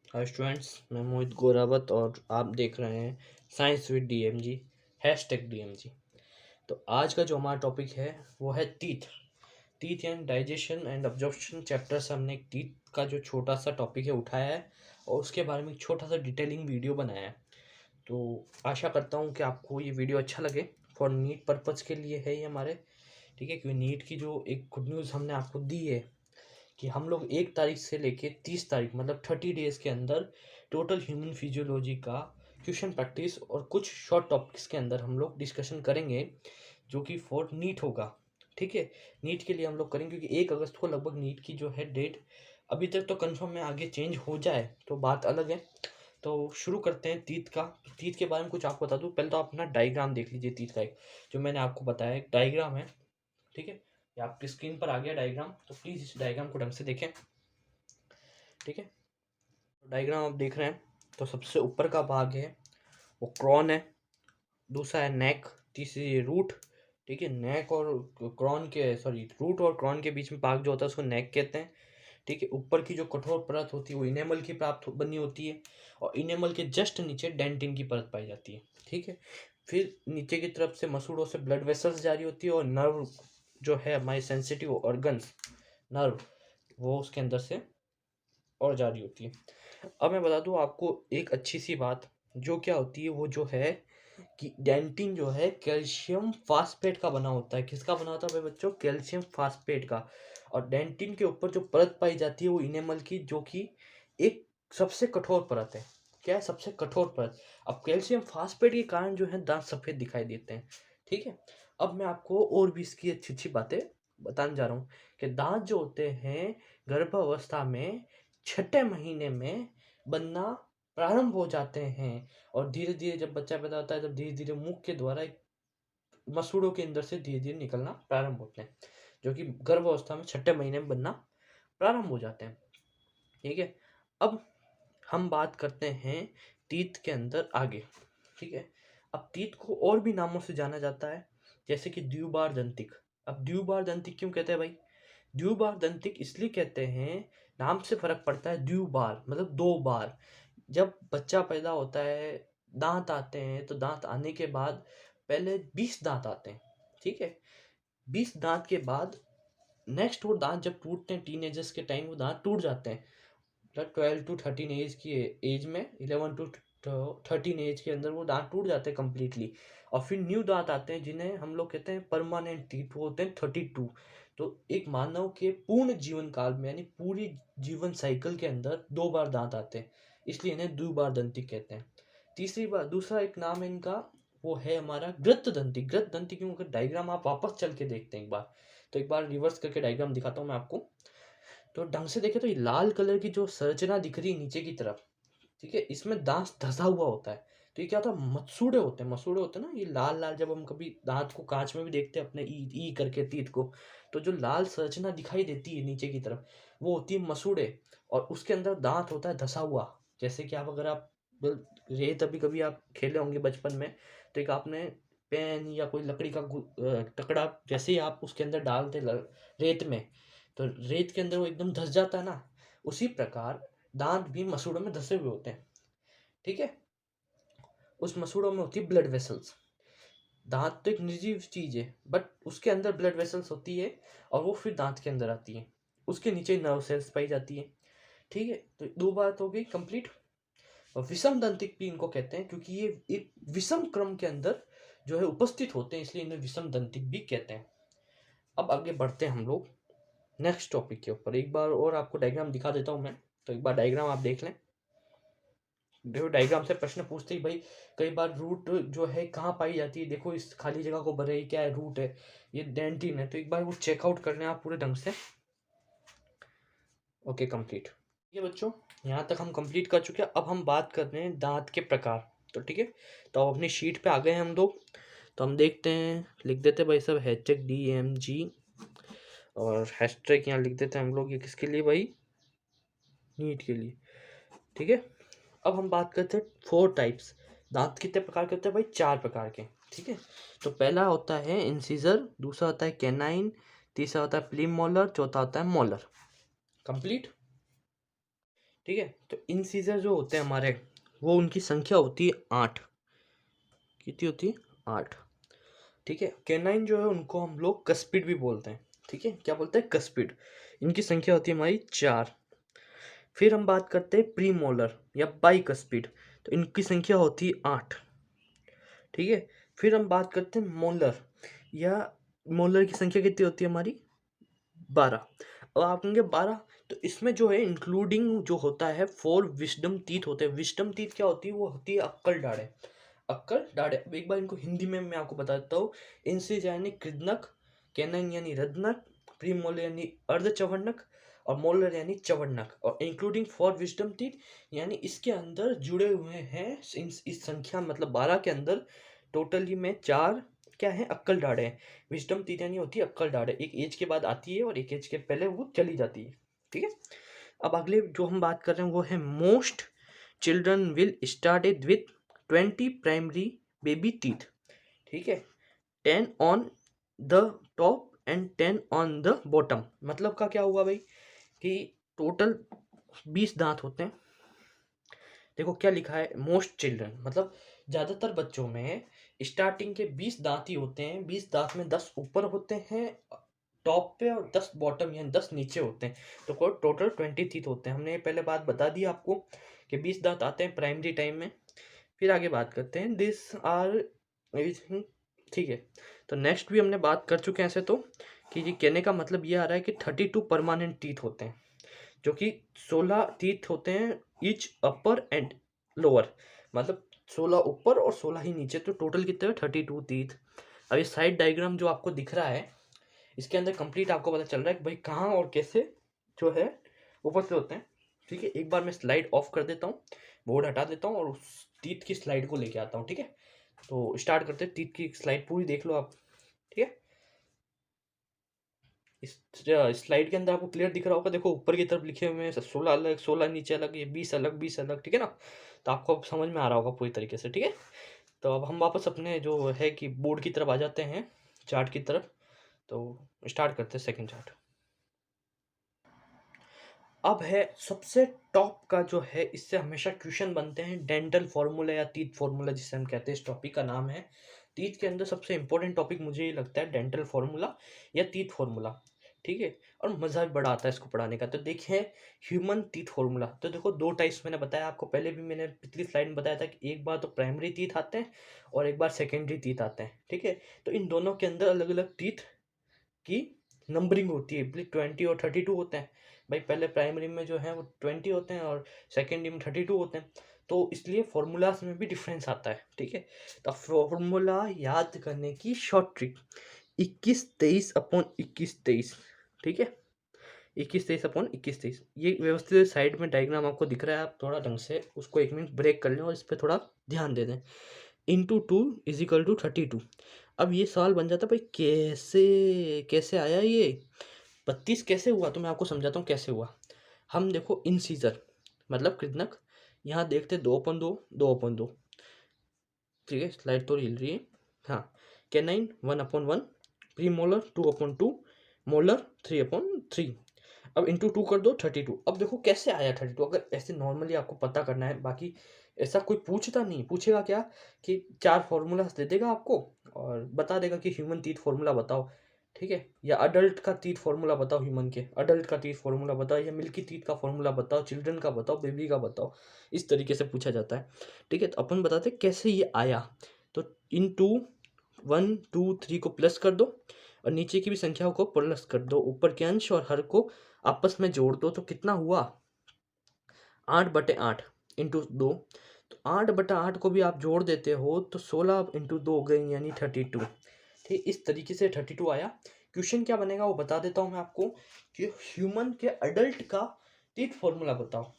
Hi students, मैं मोहित गोरावत और आप देख रहे हैं साइंस विद डीएमजी #डीएमजी। तो आज का जो हमारा टॉपिक है वो है teeth and digestion and absorption chapter से हमने एक टीथ का जो छोटा सा टॉपिक है उठाया है और उसके बारे में एक छोटा सा डिटेलिंग वीडियो बनाया है। तो आशा करता हूँ कि आपको ये वीडियो अच्छा लगे। फॉर नीट पर्पज़ के लिए है ये हमारे, ठीक है, क्योंकि नीट की जो एक गुड न्यूज़ हमने आपको दी है कि हम लोग 1 तारीख से लेके 30 तारीख मतलब 30 डेज़ के अंदर टोटल ह्यूमन फिजियोलॉजी का क्वेश्चन प्रैक्टिस और कुछ शॉर्ट टॉपिक्स के अंदर हम लोग डिस्कशन करेंगे, जो कि फॉर नीट होगा। ठीक है, नीट के लिए हम लोग करेंगे क्योंकि 1 अगस्त को लगभग नीट की जो है डेट अभी तक तो कंफर्म है, आगे चेंज हो जाए तो बात अलग है। तो शुरू करते हैं तीत के बारे में कुछ आपको बता दूं। पहले तो आप अपना डायग्राम देख लीजिए। तीत का एक जो मैंने आपको बताया एक डायग्राम है, ठीक है, ये आपकी स्क्रीन पर आ गया डायग्राम। तो प्लीज़ इस डायग्राम को ढंग से देखें, ठीक है। तो डायग्राम आप देख रहे हैं, तो सबसे ऊपर का भाग है वो क्रॉन है, दूसरा है नेक, तीसरी रूट, ठीक है। नेक और क्रॉन के रूट और क्रॉन के बीच में भाग जो होता है उसको नेक कहते हैं, ठीक है। ऊपर की जो कठोर परत होती है वो इनेमल की प्राप्त बनी होती है और इनेमल के जस्ट नीचे डेंटिन की परत पाई जाती है, ठीक है। फिर नीचे की तरफ से मसूड़ों से ब्लड वेसल्स जारी होती है और नर्व जो है हमारे सेंसिटिव ऑर्गन्स, नर्व, वो उसके अंदर से और जारी होती है। अब मैं बता दूं आपको एक अच्छी सी बात, जो क्या होती है वो जो है कि डेंटिन जो है कैल्शियम फास्फेट का बना होता है। किसका बना होता है भाई बच्चों? कैल्शियम फास्फेट का। और डेंटिन के ऊपर जो परत पाई जाती है वो इनेमल की, जो कि एक सबसे कठोर परत है। क्या है? सबसे कठोर परत। अब कैल्शियम फास्फेट के कारण जो है दांत सफेद दिखाई देते हैं, ठीक है। अब मैं आपको और भी इसकी अच्छी अच्छी बातें बताने जा रहा हूँ कि दांत जो होते हैं गर्भावस्था में 6 महीने में बनना प्रारंभ हो जाते हैं और धीरे धीरे जब बच्चा पैदा होता है तब धीरे धीरे मुख के द्वारा एक मसूड़ों के अंदर से धीरे धीरे निकलना प्रारंभ होते हैं, जो कि गर्भावस्था में 6 महीने में बनना प्रारंभ हो जाते हैं, ठीक है। अब हम बात करते हैं टीथ के अंदर आगे, ठीक है। अब टीथ को और भी नामों से जाना जाता है, जैसे कि द्विबार दंतिक। अब द्विबार दंतिक क्यों कहते हैं भाई? द्विबार दंतिक इसलिए कहते हैं, नाम से फर्क पड़ता है। द्विबार मतलब 2 बार। जब बच्चा पैदा होता है, दांत आते हैं, तो दांत आने के बाद पहले 20 दांत आते हैं, ठीक है। 20 दांत के बाद नेक्स्ट वो दांत जब टूटते हैं टीनेजर्स के टाइम, वो दांत टूट जाते हैं। मतलब 12 to 13 एज की एज में, 11 to 13 एज के अंदर वो दांत टूट जाते हैं कम्प्लीटली। और फिर न्यू दांत आते हैं जिन्हें हम लोग कहते हैं परमानेंट टीथ, वो होते हैं 32। तो एक मानव के पूर्ण जीवन काल में यानी पूरी जीवन साइकिल के अंदर 2 बार दांत आते हैं, इसलिए इन्हें द्विबार दंती कहते हैं। तीसरी बार दूसरा एक नाम है इनका, वो है हमारा ग्रत दंती। ग्रत दंती क्यों? अगर डायग्राम आप वापस चल के देखते हैं एक बार, तो एक बार रिवर्स करके डायग्राम दिखाता हूँ मैं आपको। तो ढंग से देखें तो ये लाल कलर की जो संरचना दिख रही है नीचे की तरफ, ठीक है, इसमें दांत धसा हुआ होता है। तो ये क्या होता है? मसूड़े होते हैं ना, ये लाल लाल। जब हम कभी दांत को कांच में भी देखते हैं अपने ई करके टीथ को, तो जो लाल संरचना दिखाई देती है नीचे की तरफ, वो होती है मसूड़े। और उसके अंदर दांत होता है धसा हुआ। जैसे कि आप, अगर आप रेत अभी कभी आप खेले होंगे बचपन में, तो एक आपने पेन या कोई लकड़ी का टुकड़ा जैसे ही आप उसके अंदर डालते रेत में, तो रेत के अंदर वो एकदम धस जाता है ना। उसी प्रकार दांत भी मसूड़ों में धसे हुए होते हैं, ठीक है। उस मसूड़ों में होती है ब्लड वेसल्स। दांत तो एक निर्जीव चीज है, बट उसके अंदर ब्लड वेसल्स होती है और वो फिर दांत के अंदर आती है। उसके नीचे नर्व सेल्स पाई जाती है, ठीक है। तो 2 बात हो गई कंप्लीट। और विषम दंतिक भी इनको कहते हैं क्योंकि ये एक विषम क्रम के अंदर जो है उपस्थित होते हैं, इसलिए इन्हें विषम दंतिक भी कहते हैं। अब आगे बढ़ते हैं हम लोग नेक्स्ट टॉपिक के ऊपर। एक बार और आपको डायग्राम दिखा देता हूँ मैं, तो एक बार डायग्राम आप देख लें। देखो डायग्राम से प्रश्न पूछते ही भाई, कई बार रूट जो है कहाँ पाई जाती है, देखो इस खाली जगह को भरे, क्या है? रूट है, ये डेंटिन है। तो एक बार वो चेकआउट कर लें आप पूरे ढंग से। Okay, complete. ये बच्चों, यहाँ तक हम कंप्लीट कर चुके हैं। अब हम बात कर रहे हैं दांत के प्रकार, तो ठीक है। तो अब अपनी शीट पे आ गए हैं हम लोग। तो हम देखते हैं, लिख देते हैं भाई सब #DMG और हैशटैग यहाँ लिख देते हैं हम लोग। ये किसके लिए भाई? नीट के लिए, ठीक है। अब हम बात करते हैं 4 टाइप्स। दांत कितने प्रकार के होते हैं भाई? 4 प्रकार के, ठीक है। तो पहला होता है इंसिजर, दूसरा होता है कैनाइन, तीसरा होता है प्रीमोलर, चौथा होता है मोलर। कंप्लीट, ठीक है। तो इंसीजर जो होते हैं हमारे, वो उनकी संख्या होती है 8। कितनी होती है? 8। ठीक है। कैनाइन जो है उनको हम लोग कस्पिड भी बोलते हैं। ठीक है, क्या बोलते हैं? कस्पिड। इनकी संख्या होती है हमारी 4। फिर हम बात करते हैं प्रीमोलर या बाइकस्पिड, तो इनकी संख्या होती है 8। ठीक है। फिर हम बात करते हैं मोलर, या मोलर की संख्या कितनी होती है हमारी? 12। और आप कहेंगे 12, तो इसमें जो है इंक्लूडिंग जो होता है 4 विस्डम टीथ होते हैं। विस्डम टीथ क्या होती है? वो होती है अक्कल डाढ़े। अक्कल डाढ़े, अब एक बार इनको हिंदी में मैं आपको बता देता हूँ। इनसे यानी कृदनक, कैनन यानी रदनक, प्रीमोलर यानी अर्धचवर्णक, और मोलर यानी चवर्णक, और इंक्लूडिंग 4 विस्डम टीथ, यानी इसके अंदर जुड़े हुए हैं इस संख्या मतलब 12 के अंदर टोटली में 4 क्या है? अक्कल डाढ़े हैं। विजडम टीथ यानी होती है अक्कल डाढ़े, एक एज के बाद आती है और एक एज के पहले वो चली जाती है। ठीक है। अब अगले जो हम बात कर रहे हैं वो है most children will started with 20 primary baby teeth. ठीक है। 10 on the top and 10 on the bottom. मतलब का क्या हुआ भाई कि टोटल 20 दांत होते हैं। देखो क्या लिखा है, मोस्ट चिल्ड्रन मतलब ज्यादातर बच्चों में स्टार्टिंग के 20 दांत ही होते हैं। 20 दांत में 10 ऊपर होते हैं टॉप पे और 10 बॉटम यानी 10 नीचे होते हैं। तो टोटल 20 टीथ होते हैं। हमने ये पहले बात बता दी आपको कि 20 दांत आते हैं प्राइमरी टाइम में। फिर आगे बात करते हैं दिस आर एवरीथिंग। ठीक है। तो नेक्स्ट भी हमने बात कर चुके हैं ऐसे तो, कि ये कहने का मतलब ये आ रहा है कि 32 परमानेंट टीथ होते हैं, जो कि 16 टीथ होते हैं ईच अपर एंड लोअर, मतलब 16 ऊपर और 16 ही नीचे, तो टोटल कितने? 32 टीथ। अब ये साइड डायग्राम जो आपको दिख रहा है, इसके अंदर कंप्लीट आपको पता चल रहा है कि भाई कहाँ और कैसे जो है ऊपर से होते हैं। ठीक है। एक बार मैं स्लाइड ऑफ कर देता हूँ, बोर्ड हटा देता हूँ और उस टीथ की स्लाइड को लेके आता हूँ। ठीक है। तो स्टार्ट करते हैं, टीथ की स्लाइड पूरी देख लो आप। ठीक है। इस स्लाइड के अंदर आपको क्लियर दिख रहा होगा। देखो ऊपर की तरफ लिखे हुए हैं 16 अलग, 16 नीचे अलग, ये 20 अलग, 20 अलग। ठीक है ना? तो आपको अब समझ में आ रहा होगा पूरी तरीके से। ठीक है। तो अब हम वापस अपने जो है कि बोर्ड की तरफ आ जाते हैं, चार्ट की तरफ। तो स्टार्ट करते हैं सेकंड चार्ट। अब है सबसे टॉप का जो है, इससे हमेशा क्वेश्चन बनते हैं, डेंटल फॉर्मूला या टीथ फॉर्मूला जिसे हम कहते हैं। इस टॉपिक का नाम है टीथ के अंदर सबसे इंपॉर्टेंट टॉपिक मुझे ये लगता है डेंटल फॉर्मूला या टीथ फॉर्मूला। ठीक है। और मज़ा भी बड़ा आता है इसको पढ़ाने का। तो देखिए ह्यूमन टीथ फॉर्मूला, तो देखो 2 टाइप्स मैंने बताया आपको पहले भी, मैंने पिछली स्लाइड में बताया था कि एक बार तो प्राइमरी टीथ आते हैं और एक बार सेकेंडरी टीथ आते हैं। ठीक है। तो इन दोनों के अंदर अलग अलग टीथ की नंबरिंग होती है। 20 और 32 होते हैं भाई। पहले प्राइमरी में जो है वो 20 होते हैं और सेकेंडरी में 32 होते हैं। तो इसलिए फॉर्मूलाज में भी डिफरेंस आता है। ठीक है। तो फॉर्मूला याद करने की शॉर्ट ट्रिक 21-23/21-23। ठीक है। 21-23/21-23 ये व्यवस्थित साइड में डायग्राम आपको दिख रहा है। आप थोड़ा ढंग से उसको 1 मिनट ब्रेक कर लें और इस पर थोड़ा ध्यान दे दें। इंटू 2 = 32। अब ये सवाल बन जाता है भाई कैसे कैसे आया ये 32 कैसे हुआ? तो मैं आपको समझाता हूँ कैसे हुआ। हम देखो इंसीजर मतलब कृदनक, यहाँ देखते 2/2, 2/2। ठीक है। स्लाइड तो हिल रही है। हाँ। Canine 1/1, premolar 2/2, molar 3/3। अब इंटू 2 कर दो 32। अब देखो कैसे आया 32। अगर ऐसे नॉर्मली आपको पता करना है, बाकी ऐसा कोई पूछता नहीं, पूछेगा क्या कि 4 फॉर्मूलाज दे देगा आपको और बता देगा कि ह्यूमन टीथ फॉर्मूला बताओ। ठीक है। या अडल्ट का टीथ फॉर्मूला बताओ, ह्यूमन के अडल्ट का टीथ फॉर्मूला बताओ, या मिल्की टीथ का फॉर्मूला बताओ, चिल्ड्रन का बताओ, बेबी का बताओ। इस तरीके से पूछा जाता है। ठीक है। तो अपन बताते कैसे ये आया। तो इन 1 2 3 को प्लस कर दो और नीचे की भी संख्याओं को प्लस कर दो। ऊपर के अंश और हर को आपस में जोड़ दो तो कितना हुआ? 8/8 इंटू 2। तो 8/8 को भी आप जोड़ देते हो तो 16 इंटू 2 हो गई यानी 32। ठीक, इस तरीके से 32 आया। क्वेश्चन क्या बनेगा वो बता देता हूँ मैं आपको कि ह्यूमन के अडल्ट का टीथ फॉर्मूला बताओ।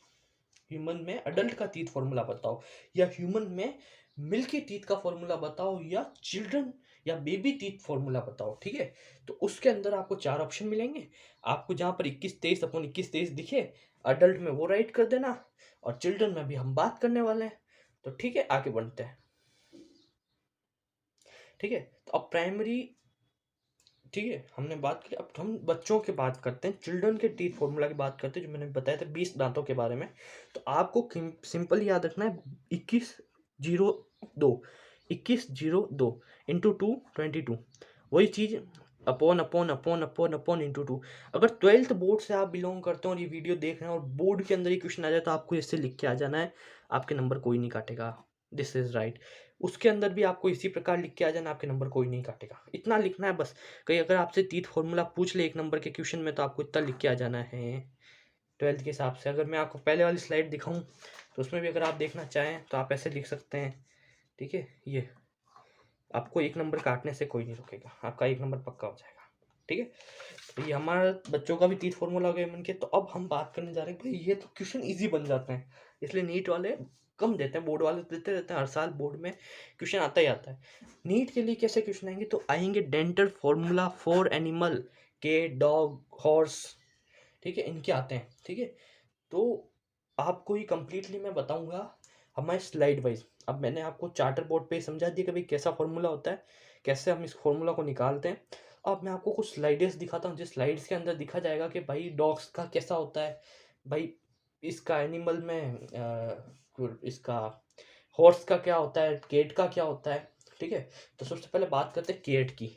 ह्यूमन में अडल्ट का टीथ फॉर्मूला बताओ, या ह्यूमन में मिल्की टीथ का फॉर्मूला बताओ, या चिल्ड्रन या बेबी टीथ फॉर्मूला बताओ। ठीक है। तो उसके अंदर आपको 4 ऑप्शन मिलेंगे। आपको जहां पर 21-23/21-23 दिखे, अडल्ट में वो राइट कर देना और चिल्ड्रन में भी हम बात करने वाले हैं। तो ठीक है, आगे बढ़ते हैं। ठीक है। तो अब प्राइमरी ठीक है, हमने बात की। अब हम बच्चों की बात करते हैं, चिल्ड्रन के टीथ फॉर्मूला की बात करते हैं, जो मैंने बताया था 20 दांतों के बारे में। तो आपको सिंपल याद रखना है 2102, 2102 इंटू 2 22, वही चीज़ upon upon upon upon upon into 2। अगर 12th बोर्ड से आप बिलोंग करते हो और ये वीडियो देख रहे हैं और बोर्ड के अंदर ये क्वेश्चन आ जाए, तो आपको इससे लिख के आ जाना है, आपके नंबर कोई नहीं काटेगा। This is right. उसके अंदर भी आपको इसी प्रकार लिख के आ जाना, आपके नंबर कोई नहीं काटेगा। इतना लिखना है बस। कहीं अगर आपसे टीथ फॉर्मूला पूछ ले 1 नंबर के क्वेश्चन में, तो आपको इतना लिख के आ जाना है 12th के हिसाब से। अगर मैं आपको पहले वाली स्लाइड दिखाऊं, तो उसमें भी अगर आप देखना चाहें तो आप ऐसे लिख सकते हैं। ठीक है, ये आपको 1 नंबर काटने से कोई नहीं रोकेगा, आपका 1 नंबर पक्का हो जाएगा। ठीक है, तो ये हमारा बच्चों का भी टीथ फॉर्मूला हो गया मन के। तो अब हम बात करने जा रहे हैं, भाई ये तो क्वेश्चन इजी बन जाते हैं, इसलिए नीट वाले कम देते हैं, बोर्ड वाले देते रहते हैं। हर साल बोर्ड में क्वेश्चन आता ही आता है। नीट के लिए कैसे क्वेश्चन आएंगे, तो आएंगे डेंटल फॉर्मूला फॉर एनिमल, के डॉग, हॉर्स, ठीक है, इनके आते हैं। ठीक है, तो आपको ही कंप्लीटली मैं बताऊंगा हमारे स्लाइड वाइज। अब मैंने आपको चार्टर बोर्ड पे समझा दिया कि भाई कैसा फॉर्मूला होता है, कैसे हम इस फॉर्मूला को निकालते हैं। अब मैं आपको कुछ स्लाइड्स दिखाता हूँ, जिस स्लाइड्स के अंदर दिखा जाएगा कि भाई डॉग्स का कैसा होता है, भाई इसका एनिमल में इसका हॉर्स का क्या होता है, केट का क्या होता है। ठीक है, तो सबसे पहले बात करते हैं केट की।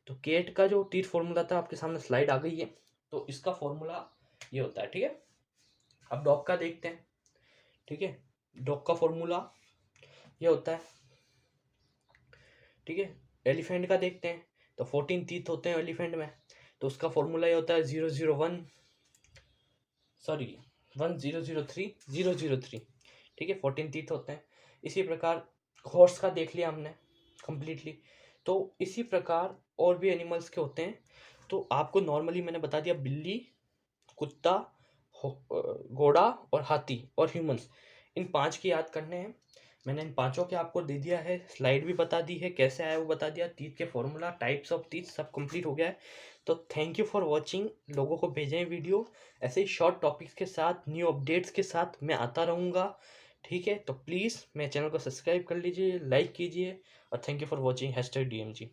तो केट का जो टीथ फॉर्मूला था, आपके सामने स्लाइड आ गई है। तो इसका फॉर्मूला ये होता है। ठीक है, अब डॉग का देखते हैं। ठीक है, डॉग का फॉर्मूला ये होता है। ठीक है, एलिफेंट का देखते हैं। तो 14 टीथ होते हैं एलिफेंट में, तो उसका फॉर्मूला ये होता है 001, सॉरी 1003 ठीक है, 14 टीथ होते हैं। इसी प्रकार हॉर्स का देख लिया हमने कंप्लीटली। तो इसी प्रकार और भी एनिमल्स के होते हैं। तो आपको नॉर्मली मैंने बता दिया, बिल्ली, कुत्ता, घोड़ा और हाथी और ह्यूमंस, इन 5 की याद करने हैं। मैंने इन 5 के आपको दे दिया है, स्लाइड भी बता दी है, कैसे आया वो बता दिया, टीथ के फॉर्मूला, टाइप्स ऑफ टीथ सब कंप्लीट हो गया है। तो थैंक यू फॉर वॉचिंग। लोगों को भेजें वीडियो, ऐसे ही शॉर्ट टॉपिक्स के साथ, न्यू अपडेट्स के साथ मैं आता रहूँगा। ठीक है, तो प्लीज़ मेरे चैनल को सब्सक्राइब कर लीजिए, लाइक कीजिए, और thank you for watching #DMG।